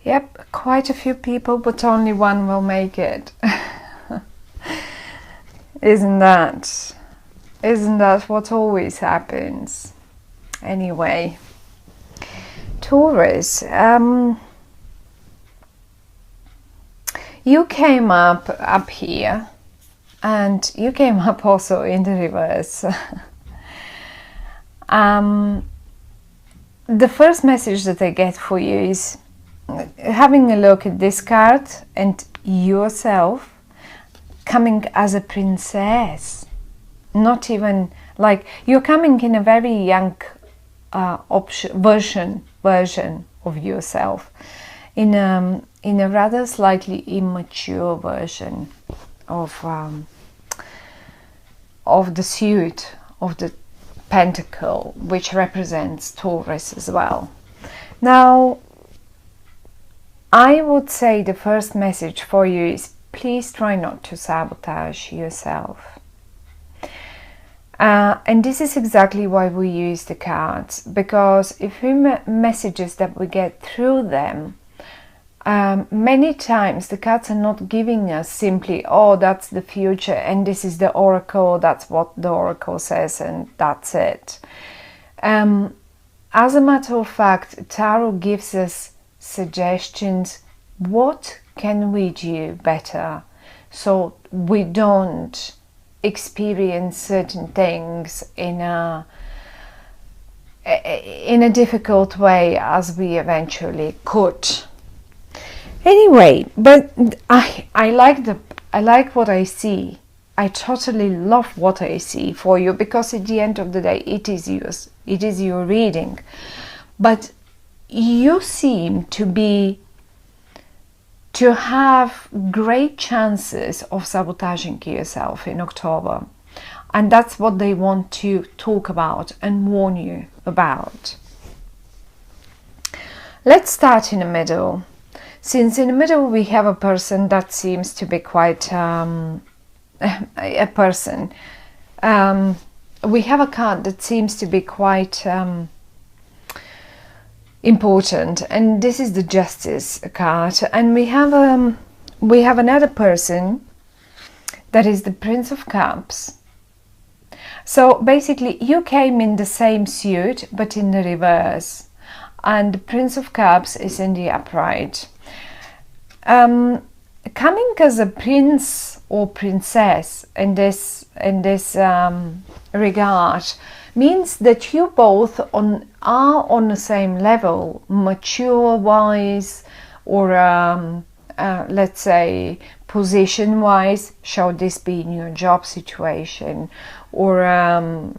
Yep, quite a few people, but only one will make it. Isn't that what always happens? Anyway, Taurus, you came up here, and you came up also in the reverse. The first message that I get for you is having a look at this card and yourself coming as a princess. Not even like you're coming in a very young version of yourself, in a rather slightly immature version of the suit of the Pentacle, which represents Taurus as well. Now, I would say the first message for you is please try not to sabotage yourself. And this is exactly why we use the cards, because if we messages that we get through them, many times the cards are not giving us simply, oh, that's the future and this is the oracle, that's what the oracle says and that's it. As a matter of fact, tarot gives us suggestions. What can we do better so we don't experience certain things in a difficult way as we eventually could? Anyway, but I like what I see. I totally love what I see for you, because at the end of the day it is yours. It is your reading. But you seem to have great chances of sabotaging yourself in October. And that's what they want to talk about and warn you about. Let's start in the middle. Since in the middle we have a person that seems to be quite a person. We have a card that seems to be quite important, and this is the Justice card. And we have another person that is the Prince of Cups. So basically you came in the same suit but in the reverse, and the Prince of Cups is in the upright. Coming as a prince or princess in this regard means that you both are on the same level, mature wise, or let's say position wise. Shall this be in your job situation, or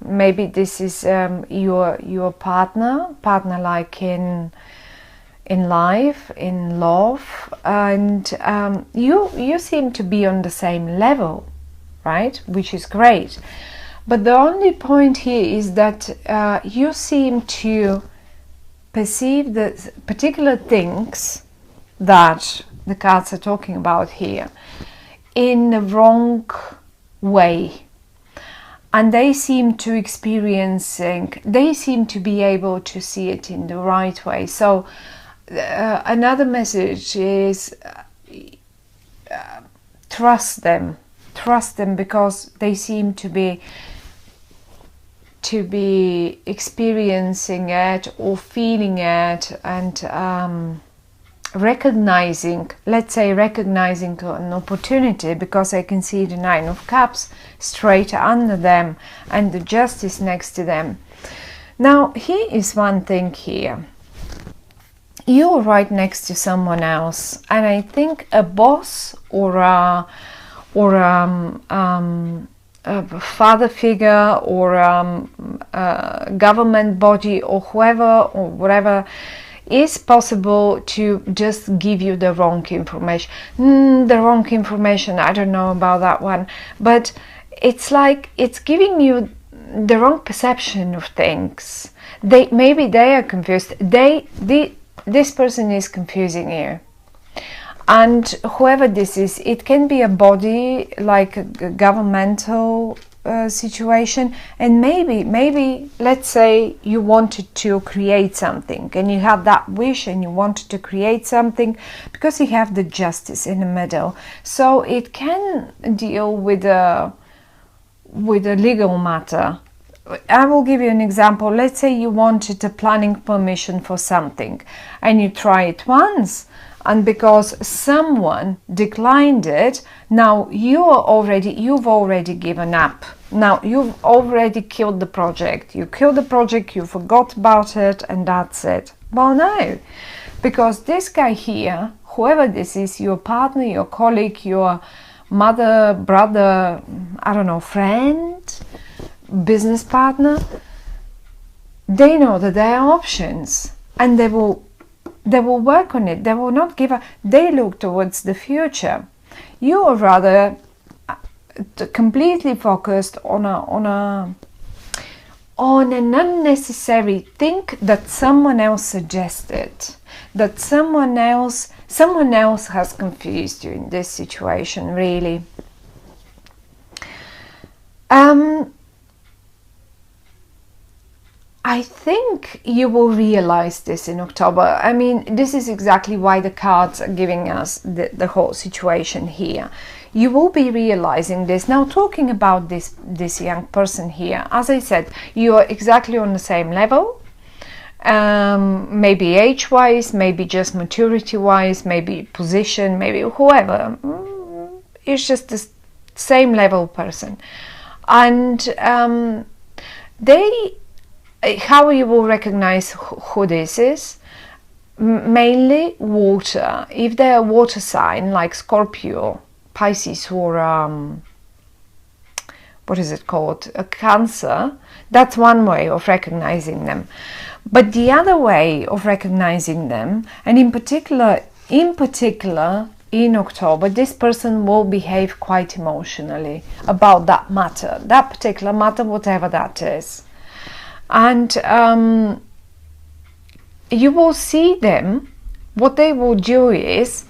maybe this is your partner like in life, in love, and you seem to be on the same level, right? Which is great. But the only point here is that you seem to perceive the particular things that the cards are talking about here in the wrong way. And they seem to be able to see it in the right way. So another message is trust them, because they seem to be experiencing it or feeling it, and recognizing an opportunity, because I can see the Nine of Cups straight under them and the Justice next to them. Now here is one thing here. You're right next to someone else, and I think a boss or a father figure, or a government body, or whoever or whatever is possible to just give you the wrong information. I don't know about that one, but it's like it's giving you the wrong perception of things. Maybe they are confused. This person is confusing you. And whoever this is, it can be a body like a governmental situation. And maybe let's say you wanted to create something and you had that wish and you wanted to create something, because you have the Justice in the middle, so it can deal with a legal matter. I will give you an example. Let's say you wanted a planning permission for something and you try it once, and because someone declined it, now you've already given up. Now you've already killed the project. You killed the project, you forgot about it, and that's it. Well, no, because this guy here, whoever this is, your partner, your colleague, your mother, brother, I don't know, friend, business partner, they know that there are options, and they will work on it. They will not give up. They look towards the future. You are rather completely focused on an unnecessary thing that someone else suggested, that someone else has confused you in this situation, really. I think you will realize this in October. I mean, this is exactly why the cards are giving us the whole situation here. You will be realizing this. Now, talking about this young person here, as I said, you are exactly on the same level. Maybe age-wise, maybe just maturity-wise, maybe position, maybe whoever. It's just the same level person. And how you will recognize who this is? Mainly water. If they're a water sign like Scorpio, Pisces, or what is it called? A Cancer, that's one way of recognizing them. But the other way of recognizing them, and in particular in October, this person will behave quite emotionally about that matter, that particular matter, whatever that is. And you will see them. What they will do is,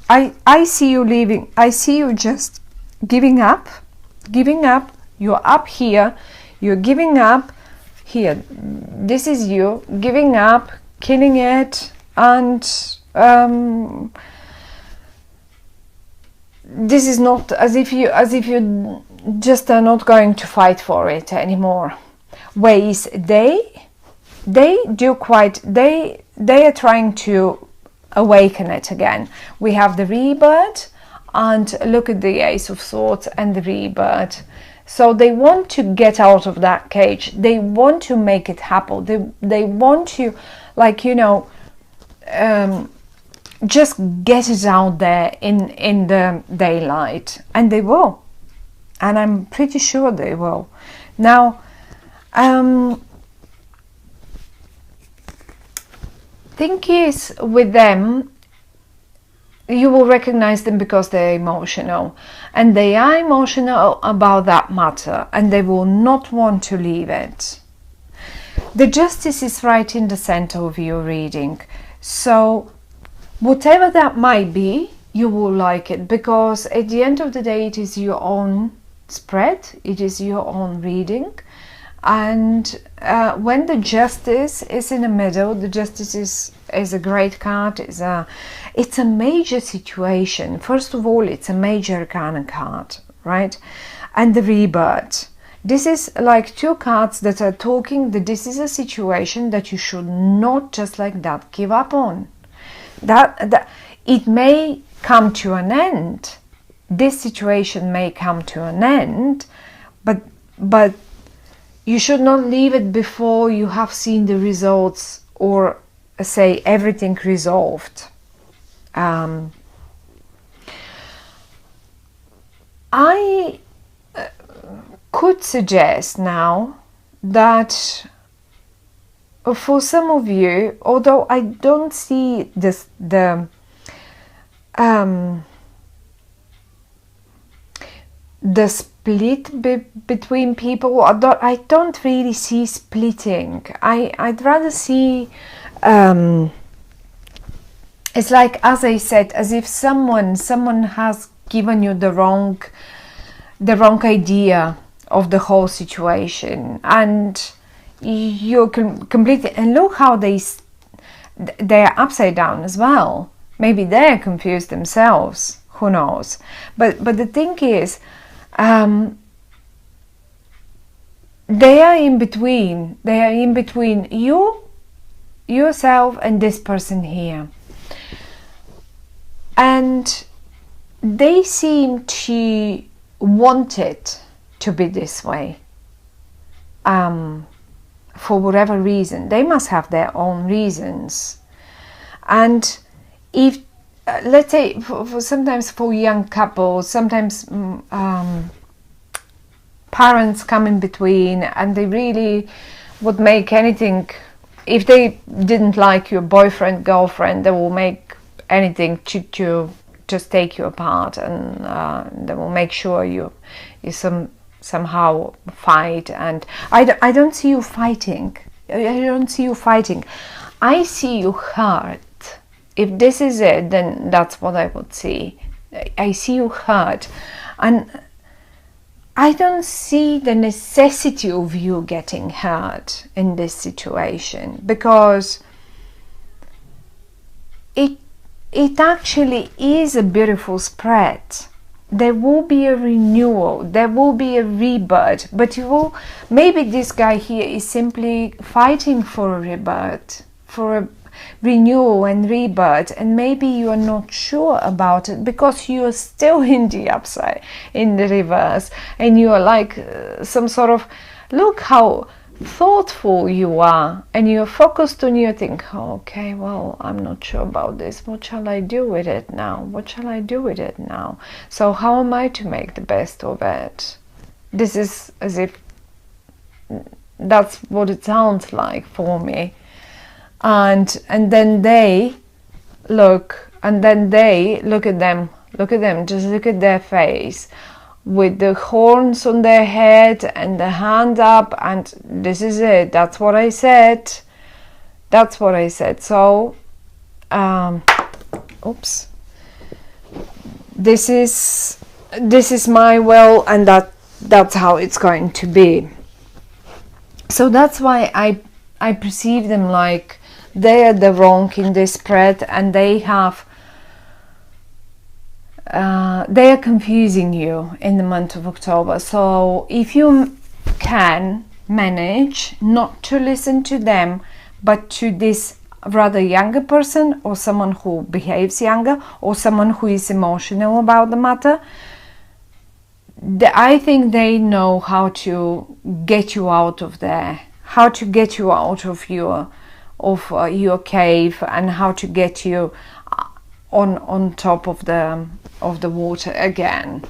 I see you leaving. I see you just giving up. You're up here. You're giving up here. This is you giving up, killing it, and this is not as if you just are not going to fight for it anymore. Ways they are trying to awaken it again. We have the rebirth, and look at the Ace of Swords and the rebirth. So they want to get out of that cage. They want to make it happen. They want to, like, you know, just get it out there in the daylight, and they will. And I'm pretty sure they will. Now, thing is, with them, you will recognize them because they're emotional, and they are emotional about that matter, and they will not want to leave it. The Justice is right in the center of your reading, so whatever that might be, you will like it, because at the end of the day, it is your own spread, it is your own reading. And when the Justice is in the middle, the Justice is a great card. It's a major situation. First of all, it's a major arcana card, right? And the Rebirth. This is like two cards that are talking that this is a situation that you should not just like that give up on. That it may come to an end. This situation may come to an end, but you should not leave it before you have seen the results, or say everything resolved. I could suggest now that for some of you, although I don't see this, the split between people, I don't really see splitting. I'd rather see it's like, as I said, as if someone has given you the wrong idea of the whole situation, and you're completely, and look how they're upside down as well. Maybe they're confused themselves, who knows. But the thing is, they are in between. They are in between yourself and this person here, and they seem to want it to be this way. For whatever reason, they must have their own reasons. And if let's say for sometimes for young couples, sometimes parents come in between, and they really would make anything. If they didn't like your boyfriend, girlfriend, they will make anything to just take you apart, and they will make sure you somehow fight. And I don't see you fighting. I don't see you fighting. I see you hurt. If this is it, then that's what I would see. I see you hurt, and I don't see the necessity of you getting hurt in this situation, because it actually is a beautiful spread. There will be a renewal, there will be a rebirth, but maybe this guy here is simply fighting for a rebirth, for a renewal and rebirth, and maybe you are not sure about it because you are still in the upside, in the reverse, and you are like some sort of, look how thoughtful you are, and you're focused on your thing. Oh, okay, well, I'm not sure about this. What shall I do with it now? What shall I do with it now? So how am I to make the best of it? This is as if that's what it sounds like for me. And then they look, and then they look at them, just look at their face, with the horns on their head and the hand up, and this is it. That's what I said. That's what I said. So oops, this is my will, and that's how it's going to be. So that's why I perceive them like they are the wrong in this spread, and they are confusing you in the month of October. So if you can manage not to listen to them, but to this rather younger person, or someone who behaves younger, or someone who is emotional about the matter, I think they know how to get you out of there, how to get you out of your cave, and how to get you on top of the water again.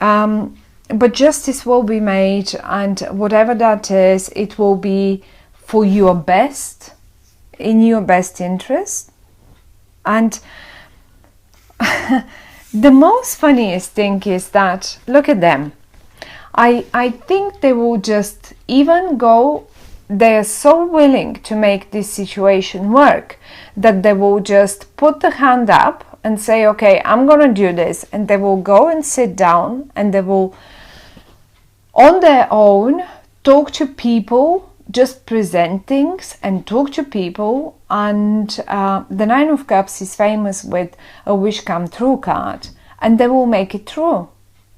But justice will be made, and whatever that is, it will be for your best, in your best interest. And the most funniest thing is that, look at them. I think they will just even go, they are so willing to make this situation work that they will just put the hand up and say, okay, I'm gonna do this, and they will go and sit down, and they will on their own talk to people, just present things and talk to people. And the Nine of Cups is famous with a wish come true card, and they will make it true.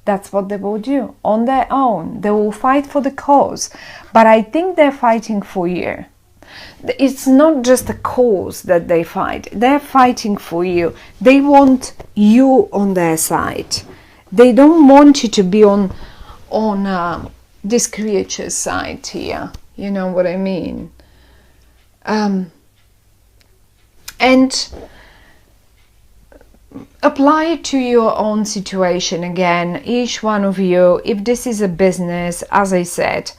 That's what they will do on their own. They will fight for the cause, but I think they're fighting for you. It's not just a cause that they fight, they're fighting for you. They want you on their side. They don't want you to be on this creature's side here. You know what I mean? And apply it to your own situation again, each one of you. If this is a business, as I said,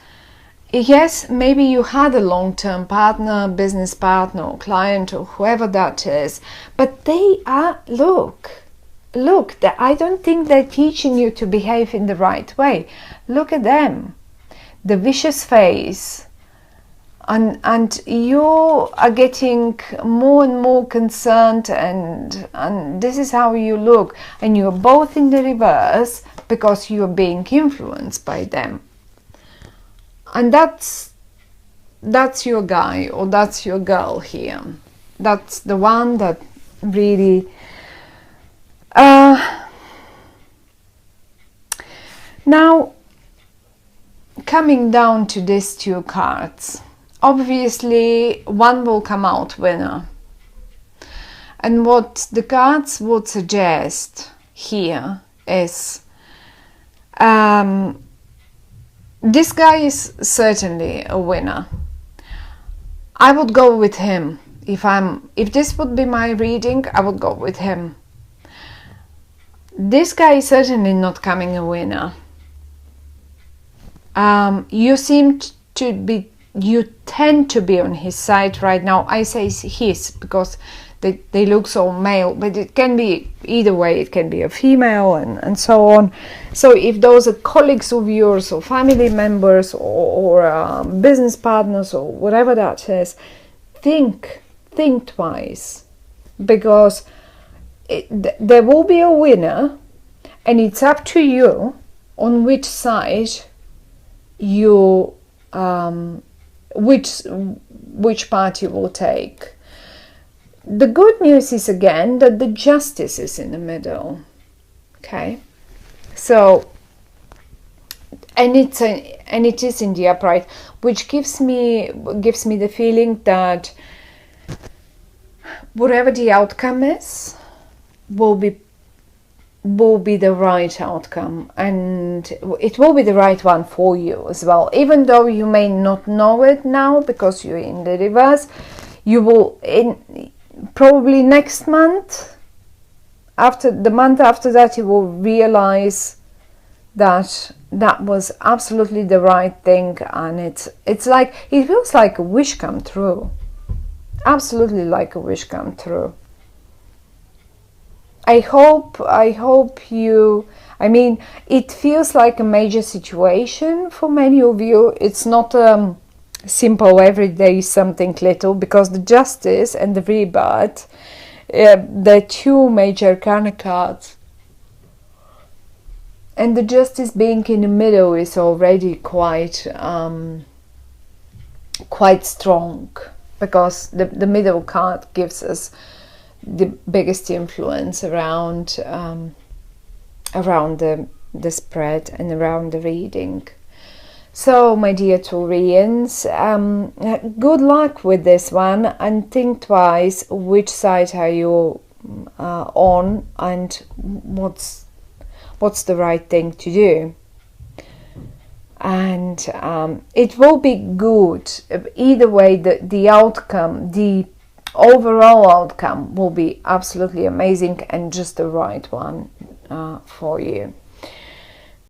yes, maybe you had a long-term partner, business partner, or client, or whoever that is, but they are, look, I don't think they're teaching you to behave in the right way. Look at them. The vicious face, and you are getting more and more concerned, and this is how you look, and you're both in the reverse because you're being influenced by them. And that's your guy or that's your girl here. That's the one that really now coming down to these two cards, obviously one will come out winner, and what the cards would suggest here is this guy is certainly a winner. I would go with him. If this would be my reading, I would go with him. This guy is certainly not coming a winner. You seem to be, you tend to be on his side right now. I say his because they look so male, but it can be either way. It can be a female and so on. So if those are colleagues of yours or family members or business partners or whatever that is, think twice, because there will be a winner, and it's up to you on which side you which part you will take. The good news is again that the justice is in the middle. Okay, so and it is in the upright, which gives me the feeling that whatever the outcome is will be the right outcome, and it will be the right one for you as well, even though you may not know it now because you're in the reverse. You will probably next month, after the month after that, you will realize that that was absolutely the right thing, and it's like, it feels like a wish come true. Absolutely like a wish come true. I hope you, I mean, it feels like a major situation for many of you. It's not simple everyday something little, because the justice and the rebirth, the two major arcana cards, and the justice being in the middle is already quite strong, because the middle card gives us the biggest influence around the spread and around the reading. So, my dear Taurians, good luck with this one, and think twice which side are you on, and what's the right thing to do. And it will be good either way. The outcome, the overall outcome will be absolutely amazing and just the right one for you.